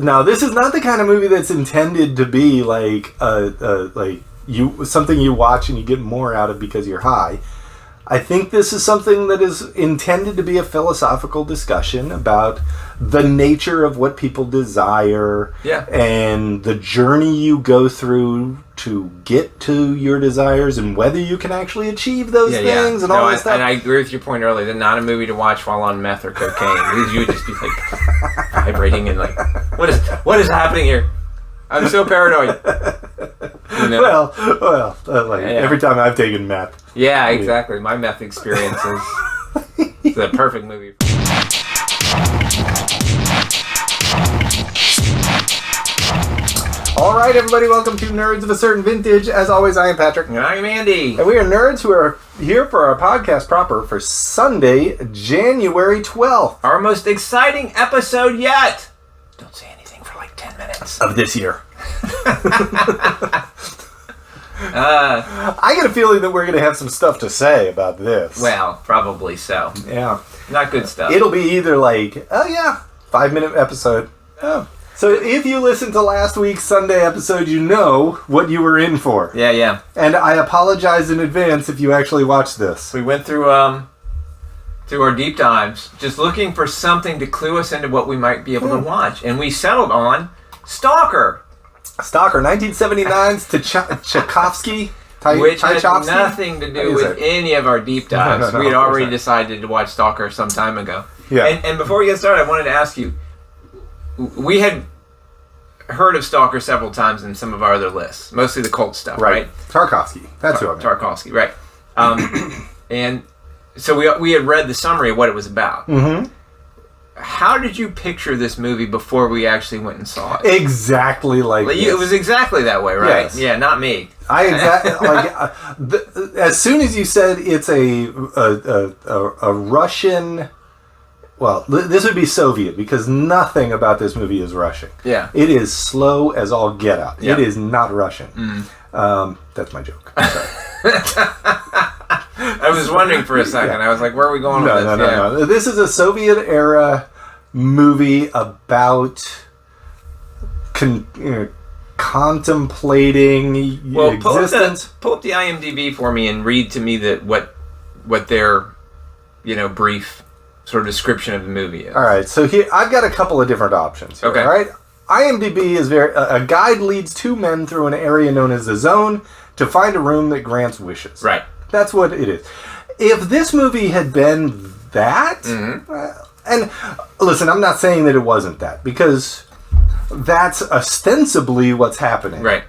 Now, this is not the kind of movie that's intended to be like something you watch and you get more out of because you're high. I think this is something that is intended to be a philosophical discussion about the nature of what people desire and the journey you go through to get to your desires and whether you can actually achieve those things and all that stuff. And I agree with your point earlier. They're not a movie to watch while on meth or cocaine. Because you would just be like vibrating and like, what is happening here? I'm so paranoid. You know? Well, every time I've taken meth. Yeah, exactly. My meth experience is the perfect movie. All right, everybody, welcome to Nerds of a Certain Vintage. As always, I am Patrick. And I'm Andy. And we are nerds who are here for our podcast proper for Sunday, January 12th. Our most exciting episode yet. Don't say anything for like 10 minutes. Of this year. I get a feeling that we're going to have some stuff to say about this. Well, probably so. Yeah. Not good stuff. It'll be either like, 5-minute episode. Oh. So if you listened to last week's Sunday episode, you know what you were in for. Yeah. And I apologize in advance if you actually watched this. We went through our deep dives, just looking for something to clue us into what we might be able to watch. And we settled on Stalker. Stalker, 1979's Tchaikovsky. Which had nothing to do with any of our deep dives. No, we had already decided to watch Stalker some time ago. Yeah. And before we get started, I wanted to ask you, we had heard of Stalker several times in some of our other lists, mostly the cult stuff, right? Tarkovsky. That's who I meant. Tarkovsky, right. And so we had read the summary of what it was about. Mm-hmm. How did you picture this movie before we actually went and saw it? Exactly like this. It was exactly that way, right? Yes. Yeah, not me. As soon as you said it's a Russian... Well, this would be Soviet, because nothing about this movie is Russian. Yeah. It is slow as all get out. Yep. It is not Russian. That's my joke. I'm sorry. I was wondering for a second. I was like, where are we going with this? No. This is a Soviet-era movie about contemplating existence. Pull up the IMDb for me and read to me that what their brief sort of description of the movie is. All right, so here I've got a couple of different options here, okay. All right, IMDb is a guide leads two men through an area known as the Zone to find a room that grants wishes. Right. That's what it is. If this movie had been that, and listen, I'm not saying that it wasn't that, because that's ostensibly what's happening. Right.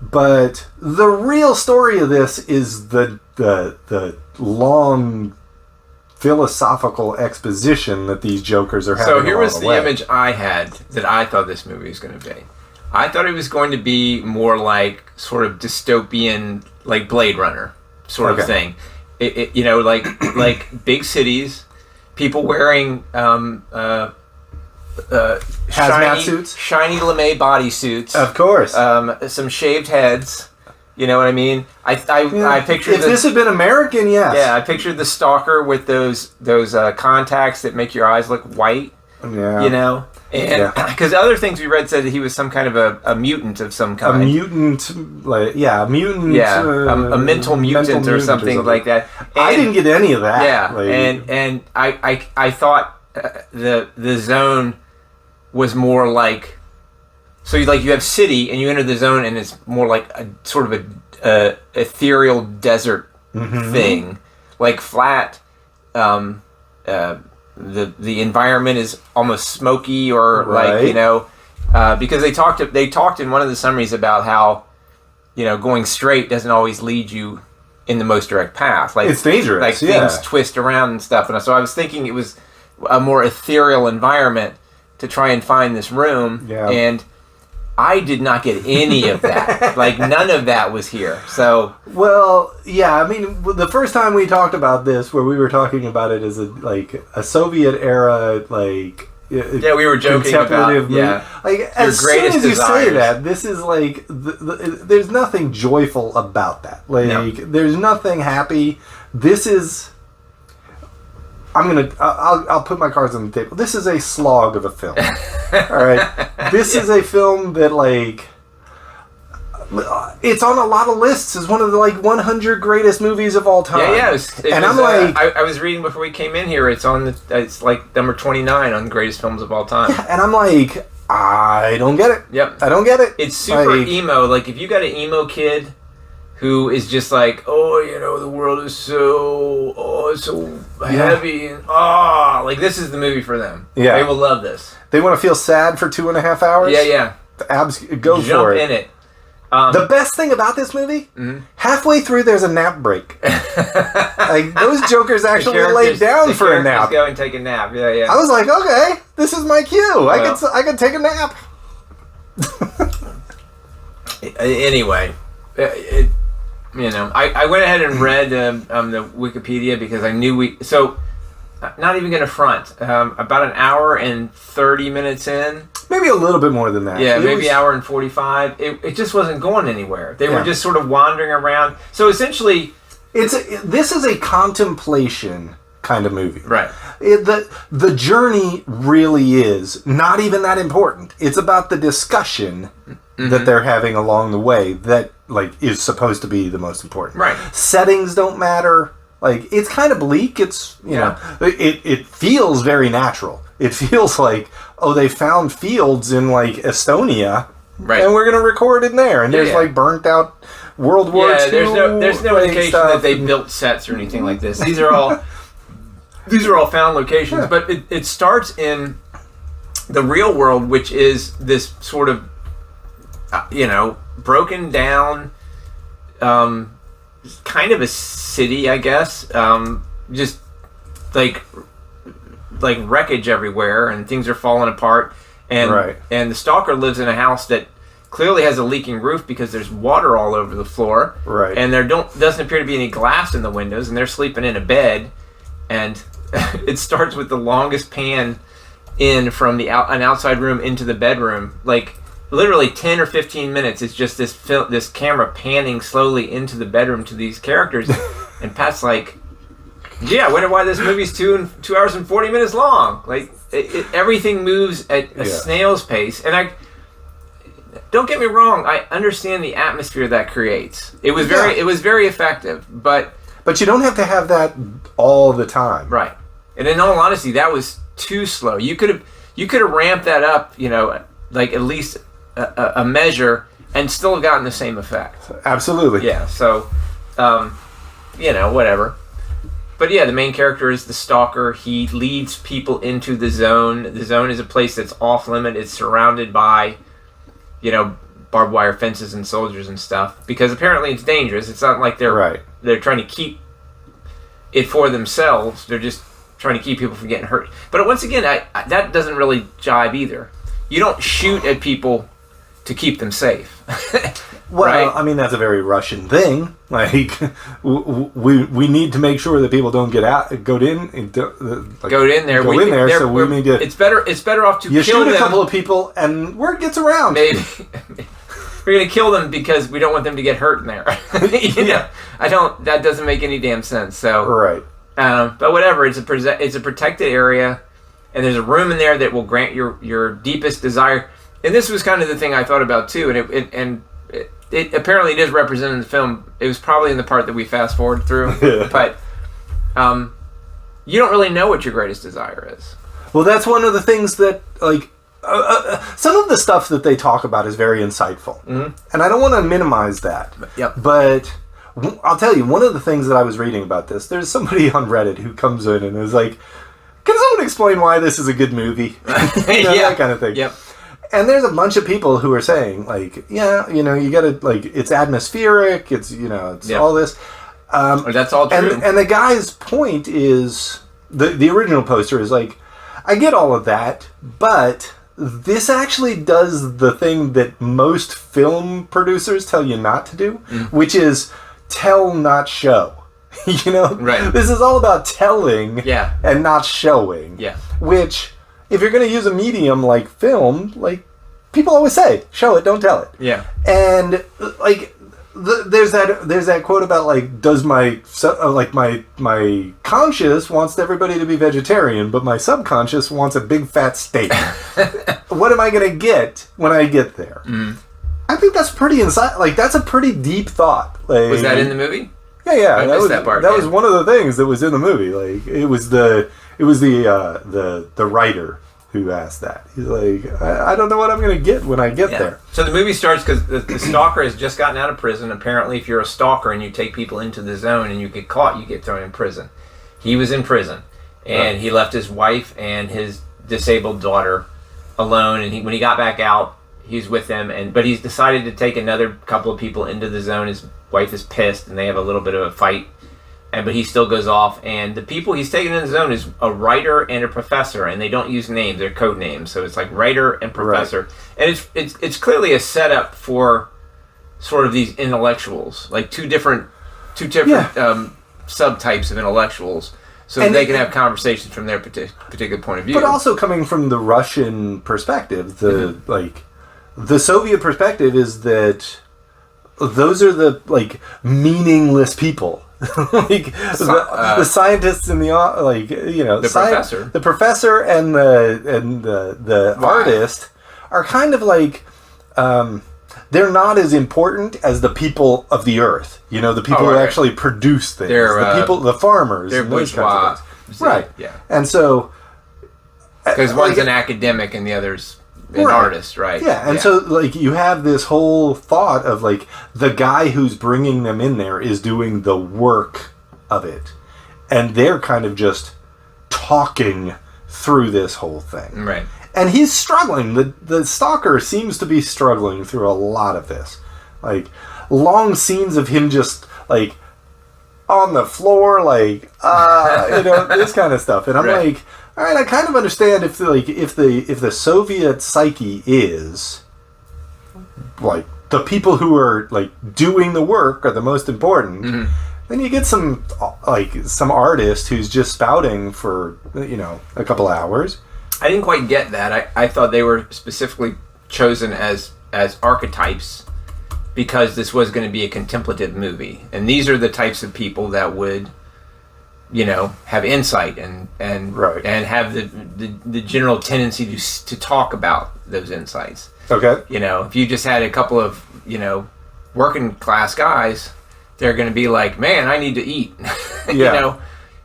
But the real story of this is the long philosophical exposition that these jokers are having. So here was the image I had that I thought this movie was going to be. I thought it was going to be more like sort of dystopian, like Blade Runner sort of thing. Like big cities, people wearing hazmat suits, shiny lame bodysuits, of course, some shaved heads. You know what I mean? I pictured if this had been American, yes. Yeah, I pictured the Stalker with those contacts that make your eyes look white. Yeah. And because other things we read said that he was some kind of a mutant of some kind. A mutant, a mutant. Yeah, a mental mutant or something like that. And I didn't get any of that. Yeah, and I thought the Zone was more like. So you have city, and you enter the Zone, and it's more like a sort of a ethereal desert thing, like flat. The environment is almost smoky, or because they talked in one of the summaries about how going straight doesn't always lead you in the most direct path. Like it's dangerous. Like things twist around and stuff. And so I was thinking it was a more ethereal environment to try and find this room, and I did not get any of that. Like, none of that was here. So, well, yeah. I mean, the first time we talked about this, where we were talking about it as a Soviet era, we were joking about movie. As soon as you say that, this is like there's nothing joyful about that. There's nothing happy. This is. I'll put my cards on the table. This is a slog of a film. All right, this is a film that like. It's on a lot of lists as one of the like 100 greatest movies of all time. Yeah. I was reading before we came in here. It's like number 29 on greatest films of all time. Yeah, and I'm like, I don't get it. Yep, I don't get it. It's super emo. Like if you got an emo kid who is just like, the world is so heavy and like this is the movie for them. Yeah, they will love this. They want to feel sad for 2.5 hours. Yeah. Jump for it. In it. The best thing about this movie, halfway through there's a nap break. Like those jokers actually laid down for a nap. Go and take a nap. Yeah. I was like, okay, this is my cue. I could take a nap. Anyway, I went ahead and read the Wikipedia because I knew not even going to front. About an hour and 30 minutes in. Maybe a little bit more than that. Yeah, maybe hour and 45. It just wasn't going anywhere. They were just sort of wandering around. So essentially... This is a contemplation kind of movie. Right. The journey really is not even that important. It's about the discussion that they're having along the way that like is supposed to be the most important. Right. Settings don't matter. Like, it's kind of bleak. It's, you know, it feels very natural. It feels like, they found fields in, like, Estonia, right? And we're going to record in there. And there's, like, burnt out World War II. There's no indication that they built sets or anything like this. These are all found locations. Yeah. But it starts in the real world, which is this sort of, broken down... kind of a city, I guess. Just like wreckage everywhere, and things are falling apart. And and the Stalker lives in a house that clearly has a leaking roof because there's water all over the floor. Right. And there doesn't appear to be any glass in the windows, and they're sleeping in a bed. And it starts with the longest pan in from an outside room into the bedroom, like. Literally 10 or 15 minutes, it's just this camera panning slowly into the bedroom to these characters. And Pat's like, I wonder why this movie's 2 hours and 40 minutes long. Like, everything moves at a snail's pace. And don't get me wrong, I understand the atmosphere that creates. It was very effective, but you don't have to have that all the time. Right. And in all honesty, that was too slow. You could have ramped that up, like at least a measure and still have gotten the same effect. Absolutely. Yeah, so, whatever. But yeah, the main character is the Stalker. He leads people into the zone. The zone is a place that's off limit. It's surrounded by, barbed wire fences and soldiers and stuff. Because apparently it's dangerous. It's not like they're trying to keep it for themselves. They're just trying to keep people from getting hurt. But once again, that doesn't really jive either. You don't shoot at people to keep them safe. Well, right? I mean, that's a very Russian thing. Like, we need to make sure that people don't go in there. So we need to. It's better off to kill them. You shoot a couple of people, and word gets around. Maybe we're going to kill them because we don't want them to get hurt in there. That doesn't make any damn sense. So right. But whatever. It's a protected area, and there's a room in there that will grant your deepest desire. And this was kind of the thing I thought about too, and it apparently it is represented in the film. It was probably in the part that we fast forward through, but you don't really know what your greatest desire is. Well, that's one of the things that some of the stuff that they talk about is very insightful, and I don't want to minimize that. Yep. But I'll tell you, one of the things that I was reading about this, there's somebody on Reddit who comes in and is like, "Can someone explain why this is a good movie?" That kind of thing. Yep. And there's a bunch of people who are saying, like, you gotta, like, it's atmospheric, it's, it's all this. That's all true. And the guy's point is, the original poster is like, I get all of that, but this actually does the thing that most film producers tell you not to do, which is tell, not show. Right. This is all about telling and not showing. Yeah. Which... if you're going to use a medium like film, like, people always say, show it, don't tell it. Yeah. And, like, there's that quote about like, does my conscious wants everybody to be vegetarian, but my subconscious wants a big fat steak. What am I gonna get when I get there? I think that's pretty that's a pretty deep thought. Like, was that in the movie? Yeah. I missed that part. That was one of the things that was in the movie. Like, it was the writer who asked that. He's like, I don't know what I'm going to get when I get there. So the movie starts because the stalker has just gotten out of prison. Apparently, if you're a stalker and you take people into the zone and you get caught, you get thrown in prison. He was in prison, and he left his wife and his disabled daughter alone. And when he got back out, he's with them. But he's decided to take another couple of people into the zone. His wife is pissed, and they have a little bit of a fight. But he still goes off, and the people he's taking in the zone is a writer and a professor, and they don't use names; they're code names. So it's like writer and professor, and it's clearly a setup for sort of these intellectuals, like two different subtypes of intellectuals, so that they can have conversations from their particular point of view. But also coming from the Russian perspective, the Soviet perspective is that those are the meaningless people. The scientists and the professor and the artist are kind of like they're not as important as the people of the earth. The people who actually produce things. The farmers. They're bourgeois. Right. Yeah. And so because one's an academic and the other's an artist, right? Yeah, and so you have this whole thought of the guy who's bringing them in there is doing the work of it, and they're kind of just talking through this whole thing, right? And he's struggling. The stalker seems to be struggling through a lot of this, long scenes of him just on the floor, this kind of stuff, and I'm like. All right, I kind of understand if the Soviet psyche is the people who are doing the work are the most important. Then you get some artist who's just spouting for a couple hours. I didn't quite get that. I thought they were specifically chosen as archetypes because this was going to be a contemplative movie, and these are the types of people that would. Have insight and have the general tendency to talk about those insights. Okay. If you just had a couple of working class guys, they're going to be like, man, I need to eat.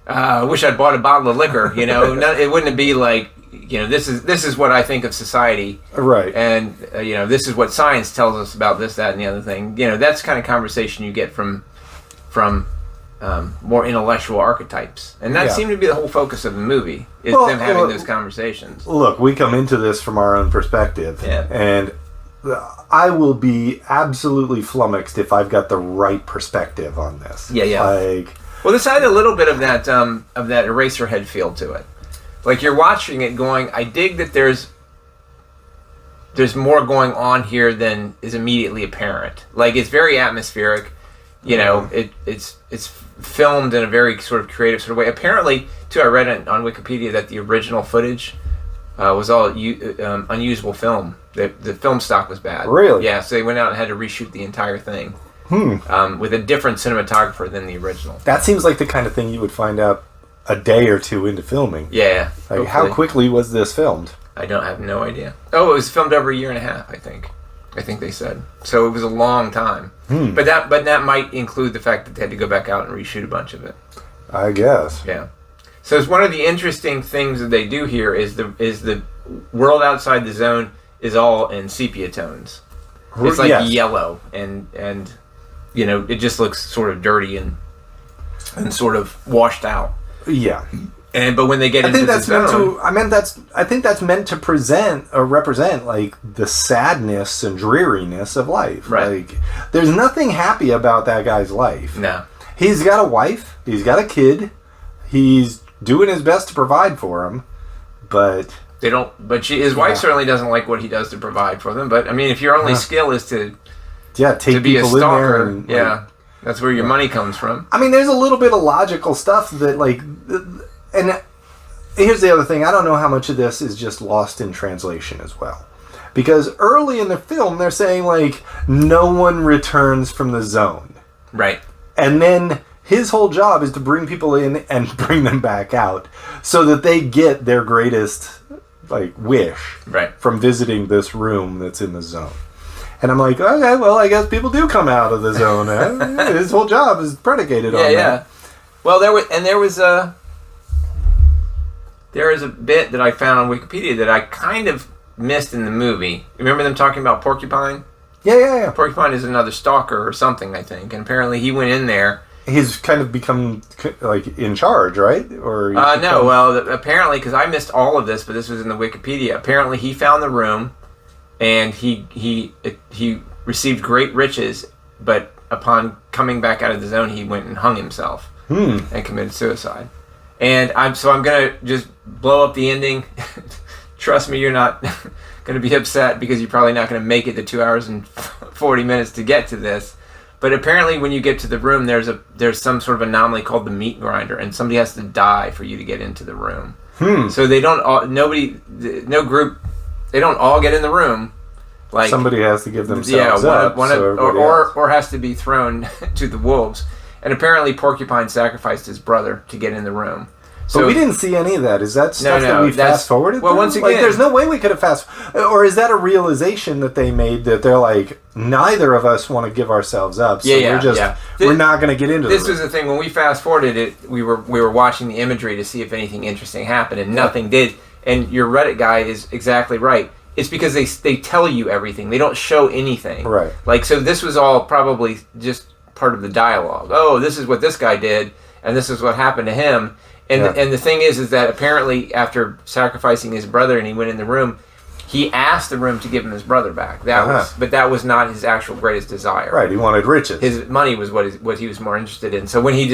I wish I'd bought a bottle of liquor. It wouldn't be like this is what I think of society. Right. And this is what science tells us about this, that, and the other thing. That's the kind of conversation you get from. More intellectual archetypes, and that seemed to be the whole focus of the movie is them having those conversations. Look, we come into this from our own perspective, and I will be absolutely flummoxed if I've got the right perspective on this. Well, this had a little bit of that Eraserhead feel to it. You're watching it, going, I dig that there's more going on here than is immediately apparent. It's very atmospheric. It's filmed in a very sort of creative sort of way. Apparently, too, I read on Wikipedia that the original footage was all unusable film. The film stock was bad. Really? Yeah, so they went out and had to reshoot the entire thing with a different cinematographer than the original. That seems like the kind of thing you would find out a day or two into filming. Yeah. How quickly was this filmed? I have no idea. Oh, it was filmed over a year and a half, I think they said. So it was a long time. But that might include the fact that they had to go back out and reshoot a bunch of it. I guess. Yeah. So it's one of the interesting things that they do here is the world outside the zone is all in sepia tones. It's yellow and it just looks sort of dirty and sort of washed out. Yeah. But when they get into the zone, I think that's meant to present or represent the sadness and dreariness of life. Right. There's nothing happy about that guy's life. No. He's got a wife. He's got a kid. He's doing his best to provide for him, but they don't. But his wife certainly doesn't like what he does to provide for them. But I mean, if your only skill is to be a stalker, in there and, that's where your money comes from. I mean, there's a little bit of logical stuff that and here's the other thing. I don't know how much of this is just lost in translation as well. Because early in the film, they're saying, like, no one returns from the zone. Right. And then his whole job is to bring people in and bring them back out so that they get their greatest, like, wish from visiting this room that's in the zone. And I'm like, okay, well, I guess people do come out of the zone. His whole job is predicated on that. Yeah. Well, there was a bit that I found on Wikipedia that I kind of missed in the movie. Remember them talking about Porcupine? Yeah. Porcupine is another stalker or something, I think. And apparently he went in there. He's kind of become, like, in charge, right? Or no, well, apparently, because I missed all of this, but this was in the Wikipedia. Apparently he found the room, and he received great riches, but upon coming back out of the zone, he went and hung himself and committed suicide. And I'm going to just blow up the ending. Trust me, you're not going to be upset because you're probably not going to make it the 2 hours and 40 minutes to get to this. But apparently when you get to the room, there's some sort of anomaly called the meat grinder, and somebody has to die for you to get into the room. So they don't all, no group, they don't all get in the room. Like, somebody has to give themselves up. Or has to be thrown to the wolves. And apparently Porcupine sacrificed his brother to get in the room. So, but we didn't see any of that. Is that stuff that we fast-forwarded? Well, once again... Like, there's no way we could have fast... Or is that a realization that they made that they're like, neither of us want to give ourselves up, so we're not going to get into this. This was the thing. When we fast-forwarded it, we were watching the imagery to see if anything interesting happened, and nothing did. And your Reddit guy is exactly right. It's because they tell you everything. They don't show anything. Right. Like, so this was all probably just part of the dialogue. Oh, this is what this guy did, and this is what happened to him. And the thing is that apparently after sacrificing his brother and he went in the room, he asked the room to give him his brother back. But that was not his actual greatest desire. Right, he wanted riches. His money was what he was more interested in. So when he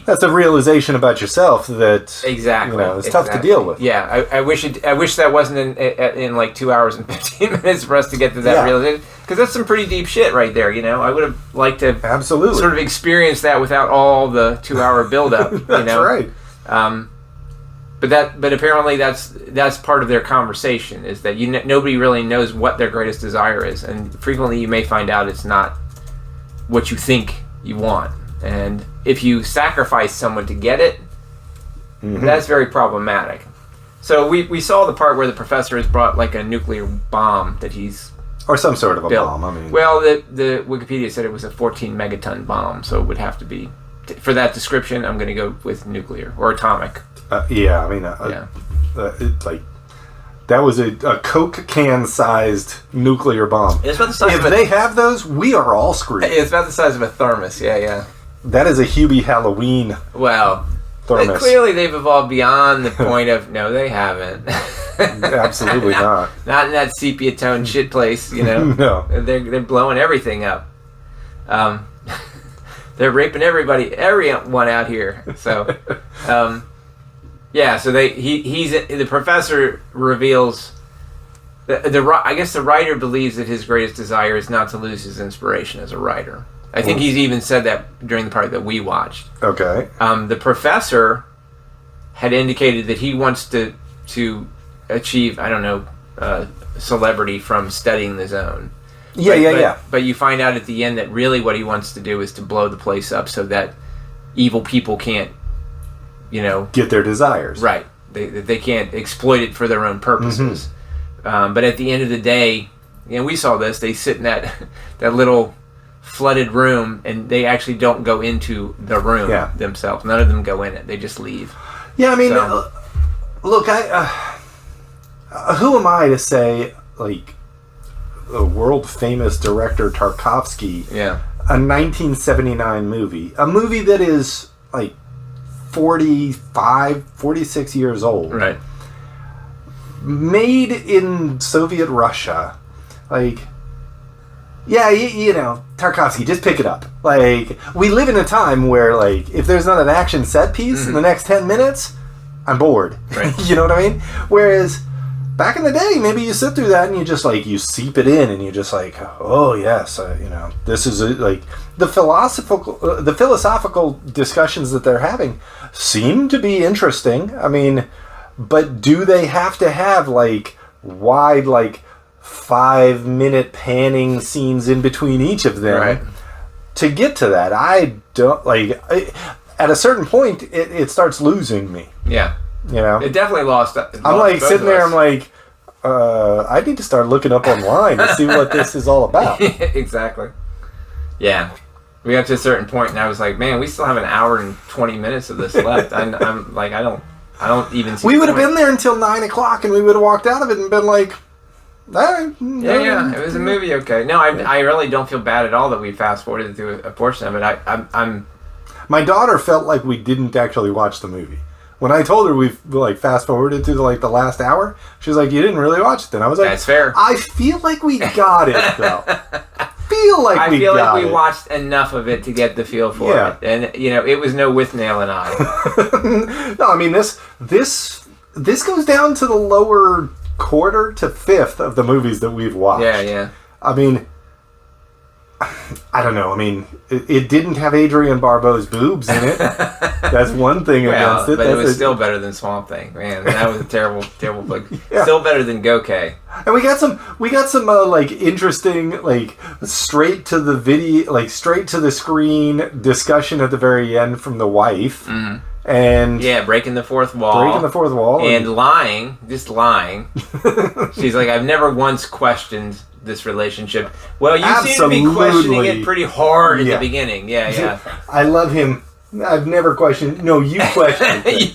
that's a realization about yourself that exactly it's tough to deal with. Yeah, I wish that wasn't in like 2 hours and 15 minutes for us to get to that realization, because that's some pretty deep shit right there. I would have liked to absolutely sort of experience that without all the 2 hour buildup. That's right. But apparently that's part of their conversation, is that nobody really knows what their greatest desire is, and frequently you may find out it's not what you think you want. And if you sacrifice someone to get it, that's very problematic. So we saw the part where the professor has brought like a nuclear bomb that he's or some sort of a built. bomb. I mean, well, the Wikipedia said it was a 14 megaton bomb, so it would have to be. For that description, I'm going to go with nuclear or atomic. It's like that was a Coke can sized nuclear bomb. It's about the size if they have those, we are all screwed. It's about the size of a thermos. Yeah. That is a Hubie Halloween. Well, thermos. Clearly they've evolved beyond the point of no, they haven't. Absolutely not. Not in that sepia tone shit place. No, they're blowing everything up. They're raping everyone out here. So, so the professor reveals I guess the writer believes that his greatest desire is not to lose his inspiration as a writer. I think he's even said that during the part that we watched. Okay. The professor had indicated that he wants to achieve, celebrity from studying the zone. But you find out at the end that really what he wants to do is to blow the place up so that evil people can't, get their desires. Right. They can't exploit it for their own purposes. But at the end of the day, we saw this. They sit in that little flooded room, and they actually don't go into the room themselves. None of them go in it. They just leave. Yeah, I mean, look, who am I to say, like, a world-famous director Tarkovsky, a 1979 movie, a movie that is, like, 46 years old, right? Made in Soviet Russia, like, Tarkovsky, just pick it up. Like, we live in a time where, like, if there's not an action set piece in the next 10 minutes, I'm bored. Right. You know what I mean? Whereas back in the day, maybe you sit through that and you just, like, you seep it in and you just, like, oh, yes, this is, like, the philosophical discussions that they're having seem to be interesting. I mean, but do they have to have, like, wide, like, 5-minute panning scenes in between each of them. Right. To get to that, I don't like. At a certain point, it starts losing me. Yeah. You know, it definitely lost. I'm like sitting there. I'm like, I need to start looking up online to see what this is all about. Exactly. Yeah. We got to a certain point, and I was like, "Man, we still have an hour and 20 minutes of this left." I'm like, I don't even see. We would have been there until 9 o'clock, and we would have walked out of it and been like, all right. Yeah, it was a movie. Okay. No, I really don't feel bad at all that we fast forwarded through a portion of it. I'm. My daughter felt like we didn't actually watch the movie. When I told her we like fast forwarded to the last hour, she was like, "You didn't really watch it then." I was like, "That's fair." I feel like we got it though. I feel like we watched enough of it to get the feel for it, and it was no with nail and eye. No, I mean this goes down to the lower quarter to fifth of the movies that we've watched. Yeah. I mean, I don't know. I mean, it didn't have Adrienne Barbeau's boobs in it. That's one thing against it. But it was still better than Swamp Thing. Man, that was a terrible, terrible flick. Yeah. Still better than Gokay. And we got some interesting straight to the video, straight to the screen discussion at the very end from the wife. Mm-hmm. And breaking the fourth wall. And lying. She's like, I've never once questioned this relationship. Well, you seem to be questioning it pretty hard at the beginning. Yeah. I love him. I've never questioned. No, you questioned it.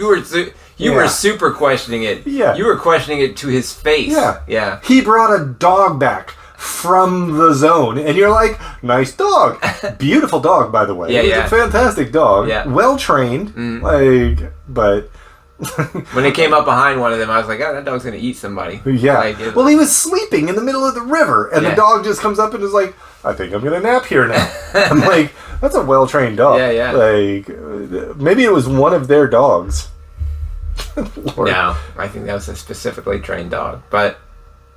You were super questioning it. Yeah. You were questioning it to his face. Yeah. He brought a dog back from the zone, and you're like, nice dog. Beautiful dog, by the way. Yeah, it was a fantastic dog. Yeah. Well trained. But when it came up behind one of them, I was like, oh, that dog's going to eat somebody. Yeah. Well, he was sleeping in the middle of the river, and the dog just comes up and is like, I think I'm going to nap here now. I'm like, that's a well-trained dog. Yeah. Maybe it was one of their dogs. No, I think that was a specifically trained dog. But,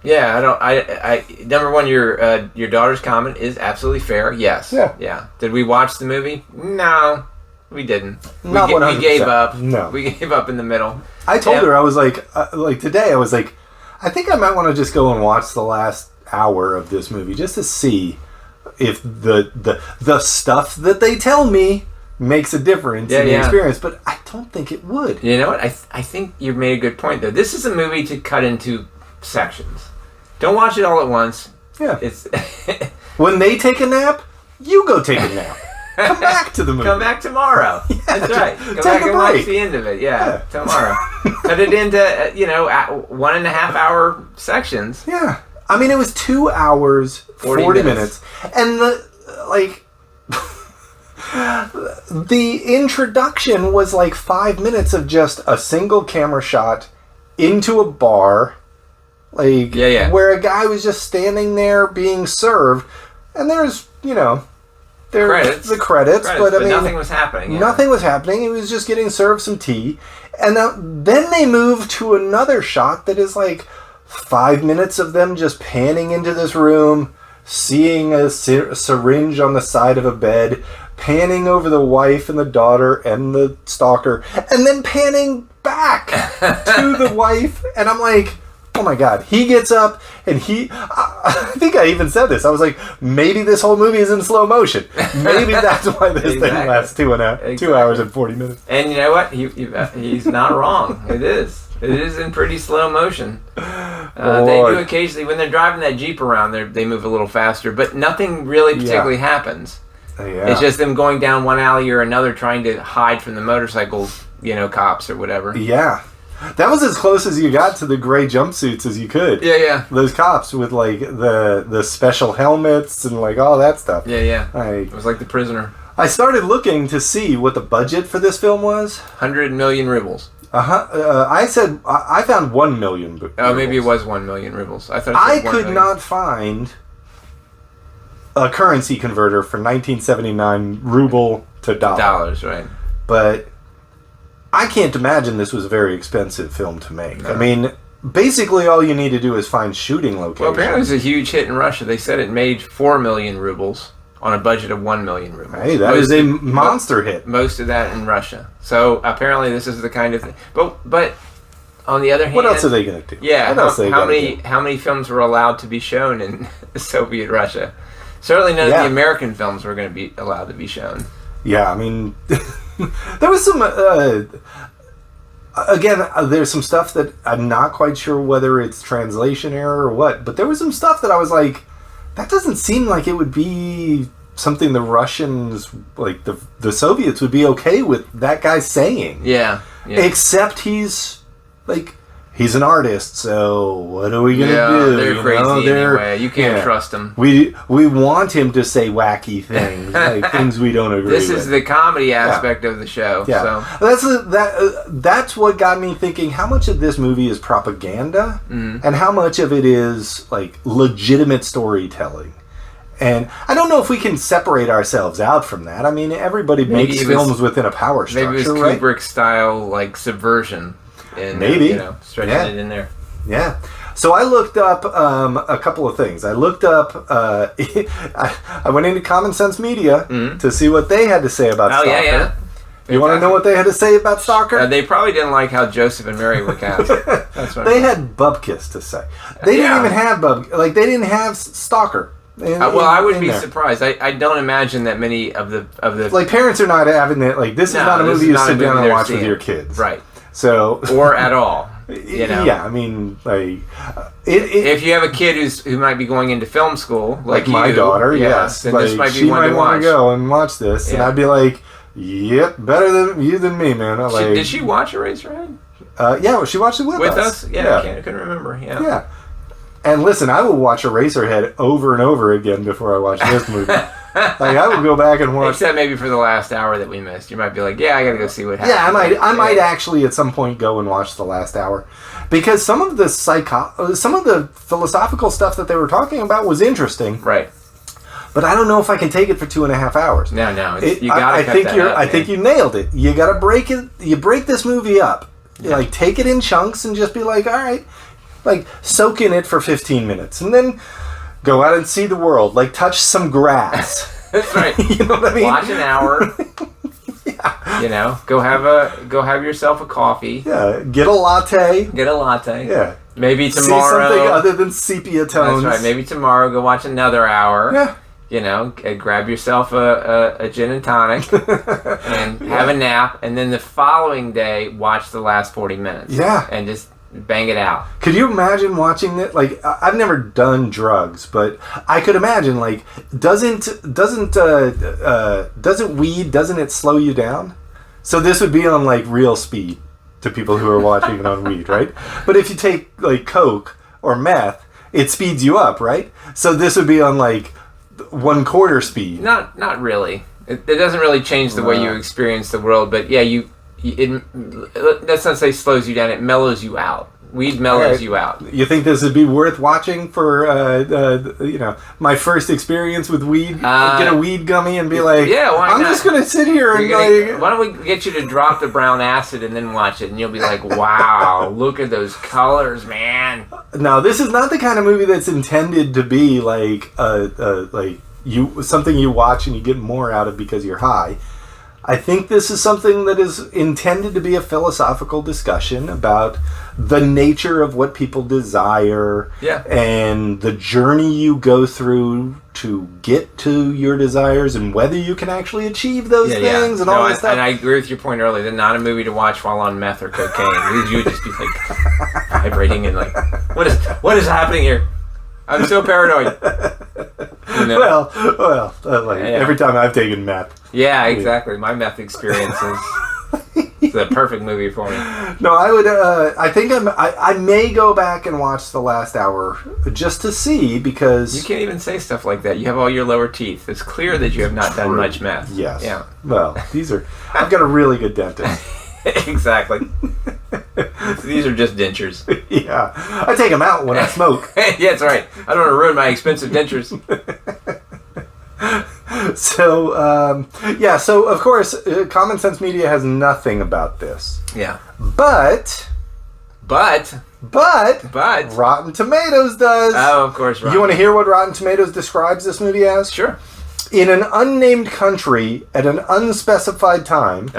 yeah, I number one, your daughter's comment is absolutely fair. Yes. Yeah. Did we watch the movie? No. We didn't. We gave up. No. We gave up in the middle. I told her, I was like today, I was like, I think I might want to just go and watch the last hour of this movie just to see if the stuff that they tell me makes a difference in the experience. But I don't think it would. You know what? I think you've made a good point, though. This is a movie to cut into sections. Don't watch it all at once. Yeah. When they take a nap, you go take a nap. Come back to the movie. Come back tomorrow. That's right. Come back and watch the end of it. Yeah. Tomorrow. Cut it into 1.5 hour sections. Yeah. I mean, it was 2 hours 40 minutes, and the introduction was 5 minutes of just a single camera shot into a bar, where a guy was just standing there being served, and there's credits. The credits, but I mean, nothing was happening. Nothing was happening. He was just getting served some tea, and then they move to another shot that is 5 minutes of them just panning into this room, seeing a syringe on the side of a bed, panning over the wife and the daughter and the stalker, and then panning back to the wife, and I'm like, oh my God, he gets up and I think I even said this. I was like, maybe this whole movie is in slow motion. Maybe that's why this thing lasts 2 hours and 40 minutes. And you know what? He's not wrong. It is. It is in pretty slow motion. They do occasionally, when they're driving that Jeep around, they move a little faster, but nothing really particularly happens. It's just them going down one alley or another trying to hide from the motorcycle, cops or whatever. Yeah. That was as close as you got to the gray jumpsuits as you could. Yeah. Those cops with the special helmets and all that stuff. Yeah. It was like The Prisoner. I started looking to see what the budget for this film was. 100 million rubles. I found 1 million. Oh, maybe it was 1 million rubles. I could not find a currency converter for 1979 ruble to dollar. Dollars, right? But I can't imagine this was a very expensive film to make. No. I mean, basically all you need to do is find shooting locations. Well, apparently it was a huge hit in Russia. They said it made 4 million rubles on a budget of 1 million rubles. Hey, that is a monster hit. Most of that in Russia. So apparently this is the kind of thing. But on the other hand, what else are they going to do? Yeah, how many films were allowed to be shown in Soviet Russia? Certainly none of the American films were going to be allowed to be shown. Yeah, I mean, there was some. Again, there's some stuff that I'm not quite sure whether it's translation error or what, but there was some stuff that I was like, that doesn't seem like it would be something the Russians, like the Soviets, would be okay with that guy saying. Yeah. Except he's an artist, so what are we gonna do? They're crazy anyway. You can't trust them. We want him to say wacky things, like things we don't agree with. This is the comedy aspect of the show. Yeah. So that's what got me thinking, how much of this movie is propaganda and how much of it is like legitimate storytelling. And I don't know if we can separate ourselves out from that. I mean, everybody makes films within a power structure, maybe it was Kubrick style, like subversion. And, stretching it in there. Yeah. So I looked up a couple of things. I looked up. I went into Common Sense Media to see what they had to say about Stalker. Yeah. You want to know what they had to say about Stalker? They probably didn't like how Joseph and Mary were cast. That's what they had Bubkiss to say. They didn't even have they didn't have Stalker. I would be surprised. I don't imagine that many of the like parents are not having it. Like this is not a movie you sit down and watch with your kids, right? So or at all, Yeah, I mean, like if you have a kid who might be going into film school, like my daughter, yes, then this might be one to watch. She might want to go and watch this, and I'd be like, "Yep, better than you than me, man." Did she watch Eraserhead? Yeah, she watched it with us. Yeah, I couldn't remember. Yeah. And listen, I will watch Eraserhead over and over again before I watch this movie. Like I would go back and watch. Except maybe for the last hour that we missed, you might be like, "Yeah, I got to go see what happened." Yeah, I might actually at some point go and watch the last hour, because some of the philosophical stuff that they were talking about was interesting. Right. But I don't know if I can take it for 2.5 hours. No, you got to cut that out. I think you nailed it. You got to break it. You break this movie up. Yeah. Like take it in chunks and just be like, all right, like soak in it for 15 minutes, and then go out and see the world. Like touch some grass. That's right. You know what I mean? Watch an hour. Yeah. Go have yourself a coffee. Yeah. Get a latte. Yeah. Maybe tomorrow. See something other than sepia tones. That's right. Maybe tomorrow go watch another hour. Yeah. Grab yourself a gin and tonic and have a nap, and then the following day watch the last 40 minutes. Yeah. And just bang it out. Could you imagine watching it? Like, I've never done drugs, but I could imagine, like, doesn't weed, doesn't it slow you down? So this would be on, like, real speed to people who are watching it on weed, right? But if you take, like, coke or meth, it speeds you up, right? So this would be on, like, 1/4 speed. Not really. It doesn't really change the way you experience the world, but yeah, let's not say slows you down, it mellows you out. Weed mellows you out. You think this would be worth watching for my first experience with weed? Get a weed gummy and be like, I'm just gonna sit here and why don't we get you to drop the brown acid and then watch it, and you'll be like, wow, look at those colors, man. No, this is not the kind of movie that's intended to be like something you watch and you get more out of because you're high. I think this is something that is intended to be a philosophical discussion about the nature of what people desire and the journey you go through to get to your desires and whether you can actually achieve those things and all that stuff. And I agree with your point earlier. They're not a movie to watch while on meth or cocaine. You would just be like vibrating and like, what is happening here? I'm so paranoid. Every time I've taken meth. Yeah, exactly. My meth experience is the perfect movie for me. No, I would. I think I may go back and watch the last hour just to see, because you can't even say stuff like that. You have all your lower teeth. It's clear that you have not done much meth. Yes. Yeah. Well, I've got a really good dentist. Exactly. These are just dentures. Yeah. I take them out when I smoke. Yeah, that's right. I don't want to ruin my expensive dentures. So, so of course, Common Sense Media has nothing about this. Yeah. But Rotten Tomatoes does. Oh, of course. You want to hear what Rotten Tomatoes describes this movie as? Sure. In an unnamed country at an unspecified time,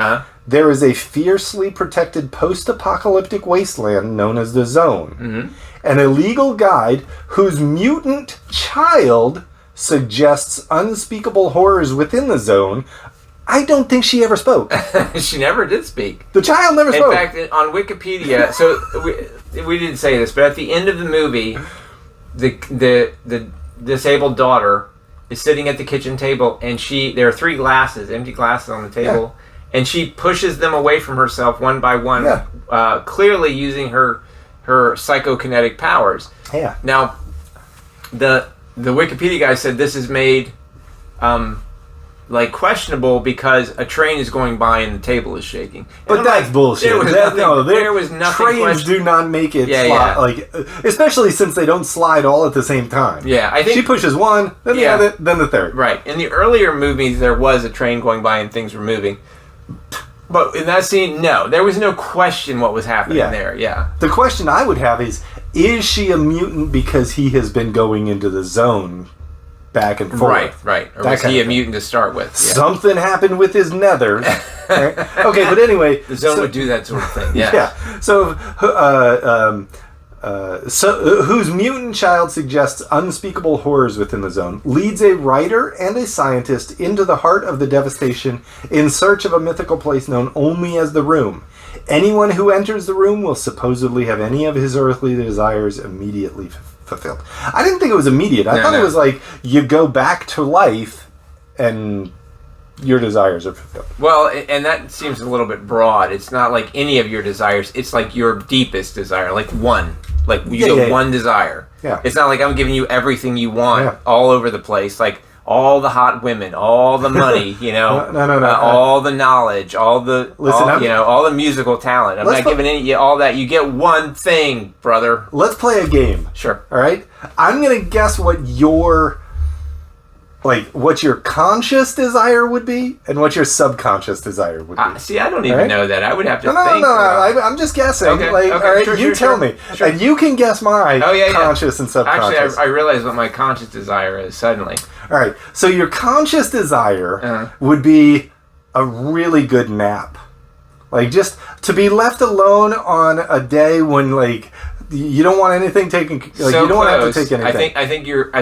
there is a fiercely protected post-apocalyptic wasteland known as the Zone. Mm-hmm. An illegal guide whose mutant child suggests unspeakable horrors within the Zone. I don't think she ever spoke. She never did speak. The child never spoke. In fact, on Wikipedia, so we didn't say this, but at the end of the movie, the disabled daughter is sitting at the kitchen table, and there are 3 empty glasses on the table, and she pushes them away from herself one by one, clearly using her psychokinetic powers. Yeah. Now, the Wikipedia guy said this is made questionable because a train is going by and the table is shaking. But that's bullshit. There was nothing. Trains do not make it slide, especially since they don't slide all at the same time. Yeah, I think she pushes one, then the other, then the third. Right. In the earlier movies, there was a train going by and things were moving. But in that scene, no. There was no question what was happening there. Yeah. The question I would have is she a mutant because he has been going into the Zone back and forth? Right. Or was he a mutant to start with? Yeah. Something happened with his nethers. Right? Okay, but anyway. The Zone would do that sort of thing, yeah. Yeah. So, whose mutant child suggests unspeakable horrors within the Zone, leads a writer and a scientist into the heart of the devastation in search of a mythical place known only as the Room. Anyone who enters the room will supposedly have any of his earthly desires immediately fulfilled. I didn't think it was immediate. I thought it was like you go back to life and your desires are fulfilled. Well, and that seems a little bit broad. It's not like any of your desires. It's like your deepest desire, like one. Like you get one desire. Yeah. It's not like I'm giving you everything you want all over the place. Like all the hot women, all the money, No. All the knowledge, all the all the musical talent. I'm not giving any all that. You get one thing, brother. Let's play a game. Sure. All right. I'm gonna guess what your conscious desire would be and what your subconscious desire would be. See, I don't even know that. I would have to think. No. I'm just guessing. Okay. All right, you tell me. Sure. And you can guess my conscious and subconscious. Actually, I realize what my conscious desire is suddenly. All right. So your conscious desire would be a really good nap. Like just to be left alone on a day when you don't want anything taken. You don't want to have to take anything. I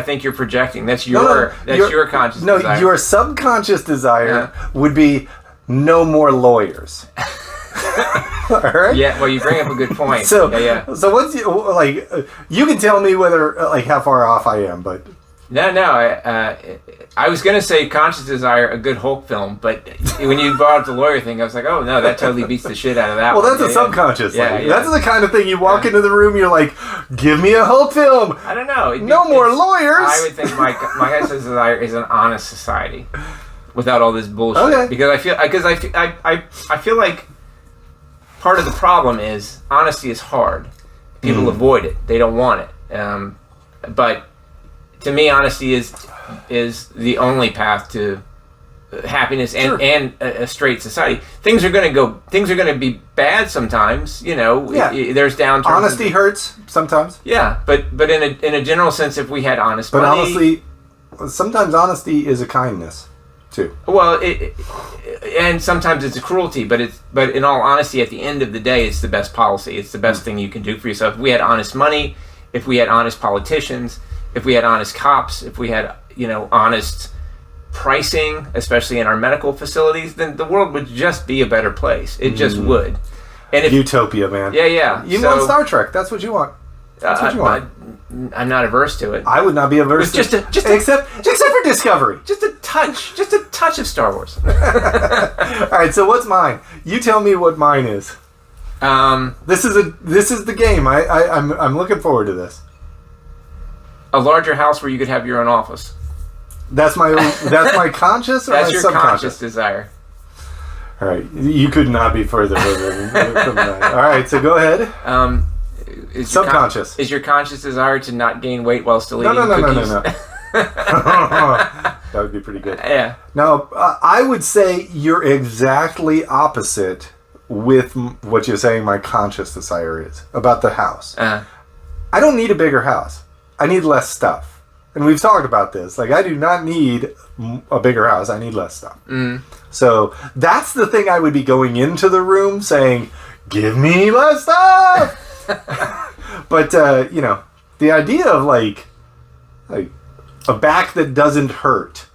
think you're projecting. That's your conscious desire. No, your subconscious desire would be no more lawyers. All right. Yeah. Well, you bring up a good point. So what's you can tell me whether how far off I am, but. No. I was going to say conscious desire, a good Hulk film, but when you brought up the lawyer thing, I was like, oh, no, that totally beats the shit out of that one. Well, that's a subconscious. Yeah. That's the kind of thing you walk into the room, you're like, give me a Hulk film. I don't know. No more lawyers. I would think my conscious desire is an honest society without all this bullshit. Okay. Because I feel like part of the problem is honesty is hard. People avoid it. They don't want it. But to me, honesty is the only path to happiness and a straight society. Things are going to be bad sometimes. There's downturns. Honesty hurts sometimes. Yeah, but in a general sense, if we had honest money, honestly, sometimes honesty is a kindness too. Well, and sometimes it's a cruelty. But in all honesty, at the end of the day, it's the best policy. It's the best thing you can do for yourself. If we had honest money, if we had honest politicians. If we had honest cops, if we had, honest pricing, especially in our medical facilities, then the world would just be a better place. It just would. And Utopia, man. Yeah. You want Star Trek. That's what you want. That's what you want. I'm not averse to it. I would not be averse to it. Except for Discovery. Just a touch of Star Wars. All right, so what's mine? You tell me what mine is. This is the game. I'm looking forward to this. A larger house where you could have your own office. That's my conscious or that's my your subconscious? Conscious desire. All right, you could not be further from that. All right, so go ahead. Subconscious. Is your conscious desire to not gain weight while still eating cookies? No. That would be pretty good. Yeah. No, I would say you're exactly opposite with what you're saying my conscious desire is about the house. I don't need a bigger house. I need less stuff. and we've talked about this, like, I do not need a bigger house. I need less stuff. So that's the thing I would be going into the room saying, give me less stuff. But, you know, the idea of, like a back that doesn't hurt.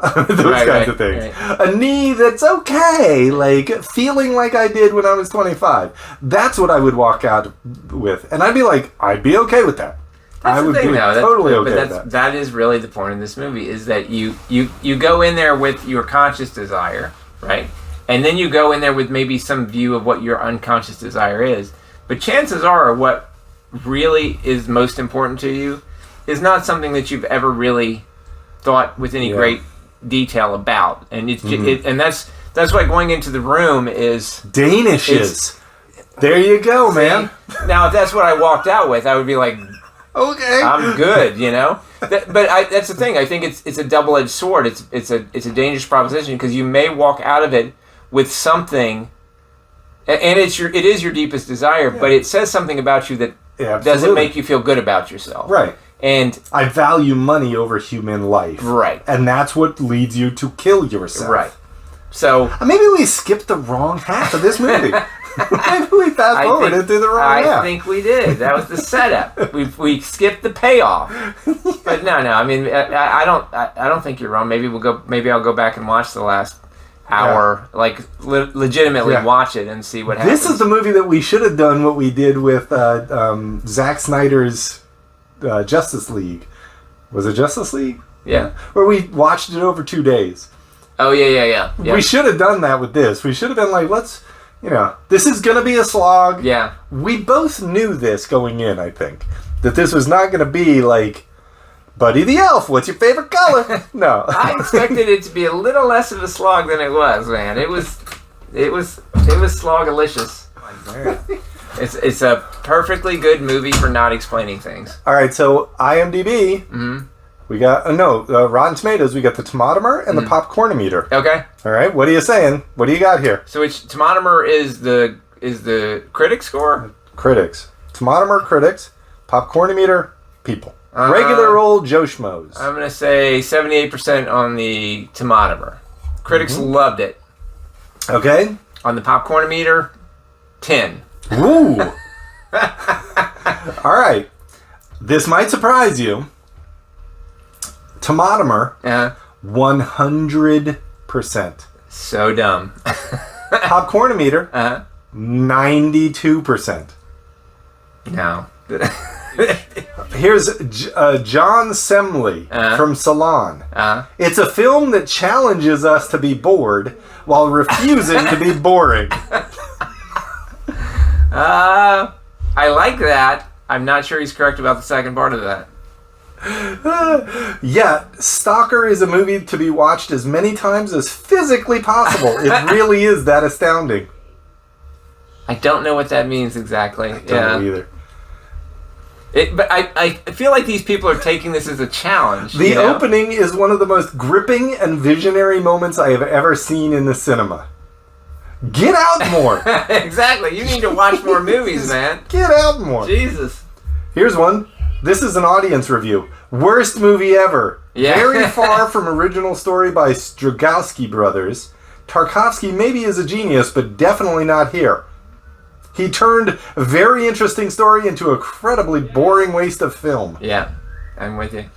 Those kinds of things. Right. A knee that's okay, like feeling like I did when I was 25. That's what I would walk out with. And I'd be like, I'd be okay with that. That's I would be totally okay with that. That is really the point of this movie, is that you go in there with your conscious desire, right? And then you go in there with maybe some view of what your unconscious desire is. But chances are what really is most important to you is not something that you've ever really thought with any great detail about, and it's and that's why going into the room is Danishes. There you go, man. Now, if that's what I walked out with, I would be like, okay, I'm good, you know. But that's the thing. I think it's a double-edged sword. It's a dangerous proposition, because you may walk out of it with something, and it is your deepest desire, but it says something about you that doesn't make you feel good about yourself, right? And I value money over human life. Right. And that's what leads you to kill yourself. Right. So maybe we skipped the wrong half of this movie. Maybe we fast forwarded into the wrong half. I think we did. That was the setup. We skipped the payoff. But no. I mean, I don't think you're wrong. Maybe I'll go back and watch the last hour, like legitimately watch it and see what happens. This is the movie that we should have done what we did with Zack Snyder's Justice League. Was it Justice League? Yeah. Where we watched it over 2 days. Oh, yeah. We should have done that with this. We should have been like, let's, you know, this is going to be a slog. Yeah. We both knew this going in, I think. That this was not going to be like, Buddy the Elf, what's your favorite color? No. I expected it to be a little less of a slog than it was, man. It was slogalicious. It's a perfectly good movie for not explaining things. All right, so IMDb, we got Rotten Tomatoes. We got the Tomatometer and the Popcornometer. Okay. All right, what are you saying? What do you got here? So which Tomatometer is the critic score? Critics. Tomatometer, critics. Popcornometer, people. Regular old Joe Schmoes. I'm gonna say 78% on the Tomatometer. Critics loved it. Okay. On the Popcornometer, 10. Ooh. All right. This might surprise you. Tomatometer, 100%. So dumb. Popcornometer, 92%. No. Here's John Semley from Salon. It's a film that challenges us to be bored while refusing to be boring. I like that. I'm not sure he's correct about the second part of that. Yeah, Stalker is a movie to be watched as many times as physically possible. It really is that astounding. I don't know what that means exactly. I don't know either. But I feel like these people are taking this as a challenge. The opening is one of the most gripping and visionary moments I have ever seen in the cinema. Get out more. Exactly. You need to watch more movies, man. Get out more. Jesus. Here's one. This is an audience review. Worst movie ever. Yeah. Very far from original story by Strugowski brothers. Tarkovsky maybe is a genius, but definitely not here. He turned a very interesting story into a incredibly boring waste of film. Yeah, I'm with you.